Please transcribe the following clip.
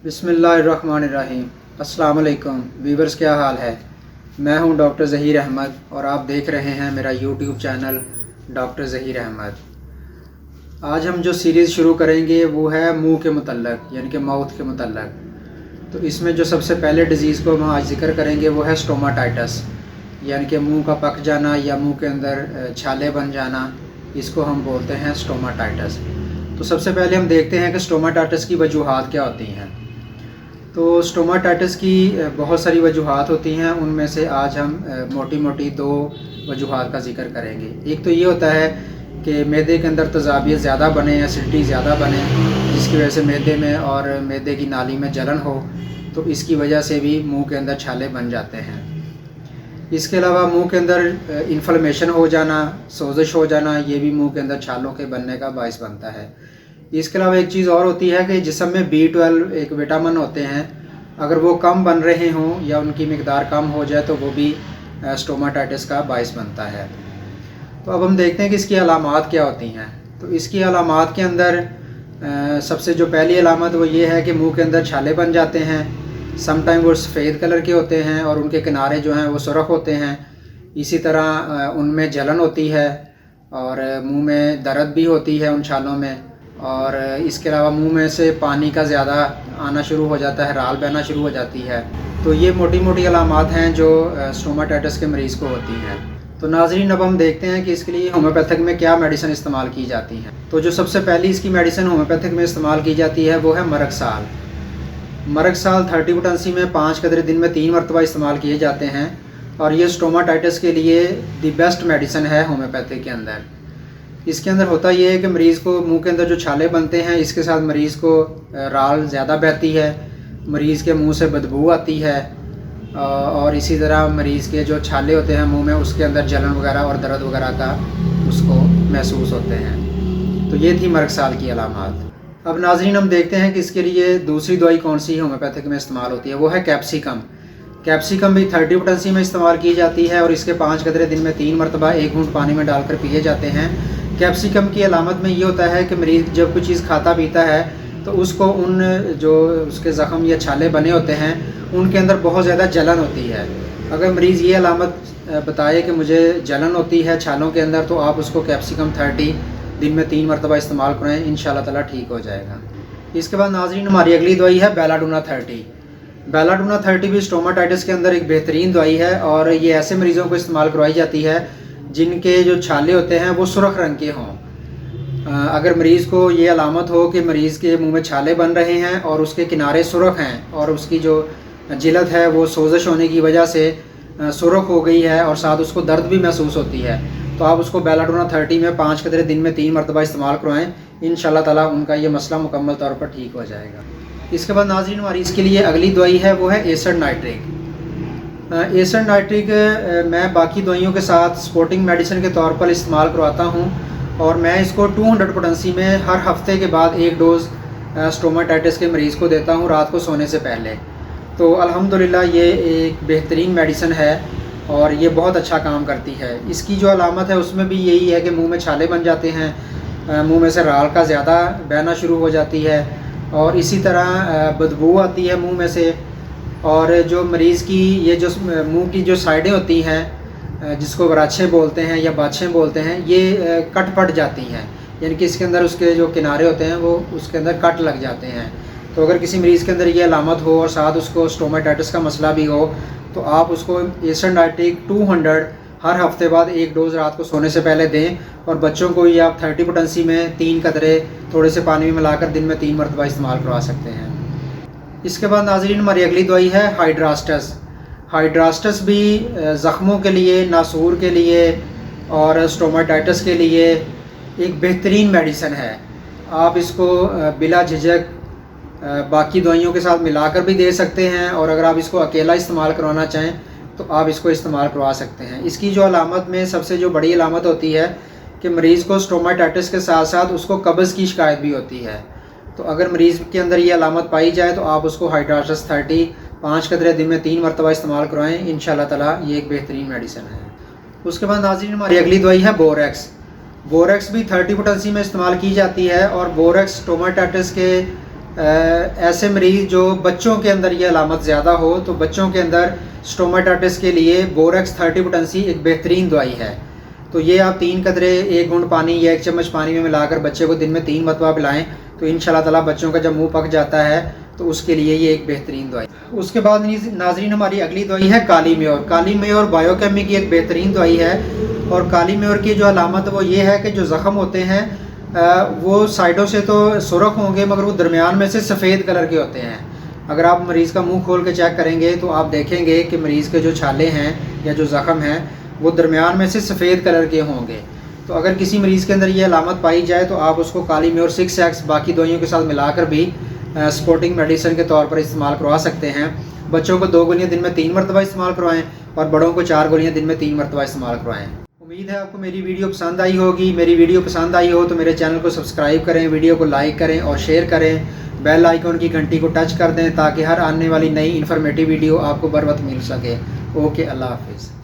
बिस्मिल्लाहिर्रहमानिर्रहीम। अस्सलाम वालेकुम वीवर्स, क्या हाल है। मैं हूं डॉक्टर ज़हीर अहमद और आप देख रहे हैं मेरा YouTube channel doctor Zaheer Ahmed. आज हम जो सीरीज़ शुरू करेंगे वो है मुंह के मुतल्लक, यानी कि माउथ के मुतल्लक। तो इसमें जो सबसे पहले डिज़ीज़ को हम आज जिक्र करेंगे वो है स्टोमाटाइटिस, यानी कि मुंह का पक जाना या मुंह के अंदर छाले बन जाना, इसको हम बोलते हैं स्टोमाटाइटिस। तो सबसे पहले हम देखते हैं कि स्टोमाटाइटिस की वजूहात क्या होती हैं। तो स्टोमाटाइटिस की बहुत सारी वजूहात होती हैं, उनमें से आज हम मोटी मोटी दो वजूहात का जिक्र करेंगे। एक तो ये होता है कि मैदे के अंदर तेज़ाबियत ज़्यादा बने, एसिडिटी ज़्यादा बने, जिसकी वजह से मैदे में और मैदे की नाली में जलन हो, तो इसकी वजह से भी मुंह के अंदर छाले बन जाते हैं। इसके अलावा मुंह के अंदर इन्फ्लेमेशन हो जाना, सोजिश हो जाना, ये भी मुंह के अंदर छालों के बनने का बायस बनता है। इसके अलावा एक चीज़ और होती है कि जिस्म में B12 एक विटामिन होते हैं, अगर वो कम बन रहे हों या उनकी मिकदार कम हो जाए तो वो भी स्टोमाटाइटिस का बायस बनता है। तो अब हम देखते हैं कि इसकी अलामात क्या होती हैं। तो इसकी अलामात के अंदर सबसे जो पहली अलामत वो ये है कि मुंह के अंदर छाले बन जाते हैं। समटाइम वो सफ़ेद कलर के होते हैं और उनके किनारे जो हैं वो सुरख होते हैं। इसी तरह उनमें जलन होती है और मुंह में दर्द भी होती है उन छालों में। और इसके अलावा मुंह में से पानी का ज़्यादा आना शुरू हो जाता है, राल बहना शुरू हो जाती है। तो ये मोटी मोटी अलामात हैं जो स्टोमाटाइटिस के मरीज़ को होती हैं। तो नाज़रीन, अब हम देखते हैं कि इसके लिए होम्योपैथिक में क्या मेडिसिन इस्तेमाल की जाती हैं। तो जो सबसे पहली इसकी मेडिसिन होम्योपैथिक में इस्तेमाल की जाती है वो है मरगसाल। मरगसाल 30 पोटेंसी में 5 कतरे दिन में 3 मरतबा इस्तेमाल किए जाते हैं और ये स्टोमाटाइटिस के लिए दी बेस्ट मेडिसिन है होम्योपैथिक के अंदर। इसके अंदर होता ये है कि मरीज़ को मुंह के अंदर जो छाले बनते हैं, इसके साथ मरीज़ को राल ज़्यादा बहती है, मरीज़ के मुंह से बदबू आती है और इसी तरह मरीज़ के जो छाले होते हैं मुंह में, उसके अंदर जलन वगैरह और दर्द वगैरह का उसको महसूस होते हैं। तो ये थी मरगसाल की अलामात। अब नाज़रीन, हम देखते हैं कि इसके लिए दूसरी दवाई कौन सी होम्योपैथिक में इस्तेमाल होती है, वो है कैप्सिकम। कैप्सिकम भी 30 पोटेंसी में इस्तेमाल की जाती है और इसके 5 कतरे दिन में 3 मरतबा 1 घूंट पानी में डालकर पिए जाते हैं। कैप्सिकम की अलामत में ये होता है कि मरीज़ जब कोई चीज़ खाता पीता है तो उसको उन जो उसके ज़ख़म या छाले बने होते हैं उनके अंदर बहुत ज़्यादा जलन होती है। अगर मरीज़ ये अलामत बताए कि मुझे जलन होती है छालों के अंदर, तो आप उसको कैप्सिकम 30 दिन में 3 मरतबा इस्तेमाल करें, इंशाल्लाह ताला ठीक हो जाएगा। इसके बाद नाज़रीन, हमारी अगली दवाई है बेलाडोना 30। बेलाडोना 30 भी स्टोमाटाइटिस के अंदर एक बेहतरीन दवाई है और ये ऐसे मरीज़ों को इस्तेमाल करवाई जाती है जिनके जो छाले होते हैं वो सुर्ख रंग के हों। अगर मरीज़ को ये अलामत हो कि मरीज़ के मुंह में छाले बन रहे हैं और उसके किनारे सुर्ख हैं और उसकी जो जिल्द है वो सोजिश होने की वजह से सुर्ख हो गई है और साथ उसको दर्द भी महसूस होती है, तो आप उसको बेलाडोना 30 में 5 कतरे दिन में 3 मरतबा इस्तेमाल करवाएँ, इंशाल्लाह ताला उनका ये मसला मुकम्मल तौर पर ठीक हो जाएगा। इसके बाद नाज़रीन, हमारी इसके लिए अगली दवाई है वो है एसिड नाइट्रिक। एसिड नाइट्रिक मैं बाकी दवाइयों के साथ सपोर्टिंग मेडिसिन के तौर पर इस्तेमाल करवाता हूँ और मैं इसको 200 पोटेंसी में हर हफ्ते के बाद 1 डोज़ स्टोमाटाइटिस के मरीज़ को देता हूँ रात को सोने से पहले। तो अल्हम्दुलिल्लाह ये एक बेहतरीन मेडिसिन है और ये बहुत अच्छा काम करती है। इसकी जो अलामत है उसमें भी यही है कि मुँह में छाले बन जाते हैं, मुँह में से राल का ज़्यादा बहना शुरू हो जाती है और इसी तरह बदबू आती है मुँह में से। और जो मरीज़ की ये जो मुंह की जो साइडें होती हैं, जिसको वराछे बोलते हैं या बाछें बोलते हैं, ये कट पट जाती हैं, यानी कि इसके अंदर उसके जो किनारे होते हैं वो उसके अंदर कट लग जाते हैं। तो अगर किसी मरीज़ के अंदर ये अलामत हो और साथ उसको स्टोमाटाइटिस का मसला भी हो, तो आप उसको एसिड नाइट्रिक 200 हर हफ्ते बाद 1 डोज़ रात को सोने से पहले दें। और बच्चों को ये आप 30 पोटेंसी में 3 कतरे थोड़े से पानी में मिलाकर दिन में 3 मरतबा इस्तेमाल करवा सकते हैं। इसके बाद नाज़रीन, हमारी अगली दवाई है हाइड्रास्टस। हाइड्रास्टस भी ज़ख्मों के लिए, नासूर के लिए और स्टोमाटाइटिस के लिए एक बेहतरीन मेडिसिन है। आप इसको बिला झिझक बाकी दवाइयों के साथ मिलाकर भी दे सकते हैं और अगर आप इसको अकेला इस्तेमाल करवाना चाहें तो आप इसको इस्तेमाल करवा सकते हैं। इसकी जो अलामत में सबसे जो बड़ी अलामत होती है कि मरीज़ को स्टोमाटाइटिस के साथ साथ उसको कब्ज़ की शिकायत भी होती है। तो अगर मरीज़ के अंदर ये अलामत पाई जाए तो आप उसको हाइड्रास्टस 30 5 कतरे दिन में 3 मरतबा इस्तेमाल करवाएँ, इंशाल्लाह ताला ये एक बेहतरीन मेडिसिन है। उसके बाद नाज़रीन हमारी अगली दवाई है बोरेक्स। बोरेक्स भी 30 पोटेंसी में इस्तेमाल की जाती है और बोरेक्स स्टोमाटाइटिस के ऐसे मरीज़ जो बच्चों के अंदर ये अलामत ज़्यादा हो, तो बच्चों के अंदर स्टोमाटाइटिस के लिए बोरेक्स 30 पोटेंसी एक बेहतरीन दवाई है। तो ये आप 3 कतरे 1 घूंट पानी या 1 चम्मच पानी में मिलाकर बच्चे को दिन में 3 मरतबा पिलाएं, तो इंशाल्लाह ताला बच्चों का जब मुंह पक जाता है तो उसके लिए ये एक बेहतरीन दवाई। उसके बाद नाजरीन हमारी अगली दवाई है काली म्योर। काली म्योर बायोकेमी की एक बेहतरीन दवाई है और काली म्योर की जो अलामत वो ये है कि जो ज़ख़म होते हैं वो साइडों से तो सुरख होंगे मगर वो दरमियान में से सफ़ेद कलर के होते हैं। अगर आप मरीज़ का मुंह खोल के चेक करेंगे तो आप देखेंगे कि मरीज़ के जो छाले हैं या जो ज़ख़म हैं वो दरमियान में से सफ़ेद कलर के होंगे। तो अगर किसी मरीज़ के अंदर ये अलामत पाई जाए तो आप उसको काली म्योर 6x बाकी दवाइयों के साथ मिलाकर भी सपोर्टिंग मेडिसिन के तौर पर इस्तेमाल करवा सकते हैं। बच्चों को 2 गोलियाँ दिन में 3 मरतबा इस्तेमाल करवाएं और बड़ों को 4 गोलियाँ दिन में 3 मरतबा इस्तेमाल करवाएं। उम्मीद है आपको मेरी वीडियो पसंद आई होगी। मेरी वीडियो पसंद आई हो तो मेरे चैनल को सब्सक्राइब करें, वीडियो को लाइक करें और शेयर करें। बेल आइकॉन की घंटी को टच कर दें ताकि हर आने वाली नई इन्फॉर्मेटिव वीडियो आपको बर वक्त मिल सके। ओके, अल्लाह हाफिज़।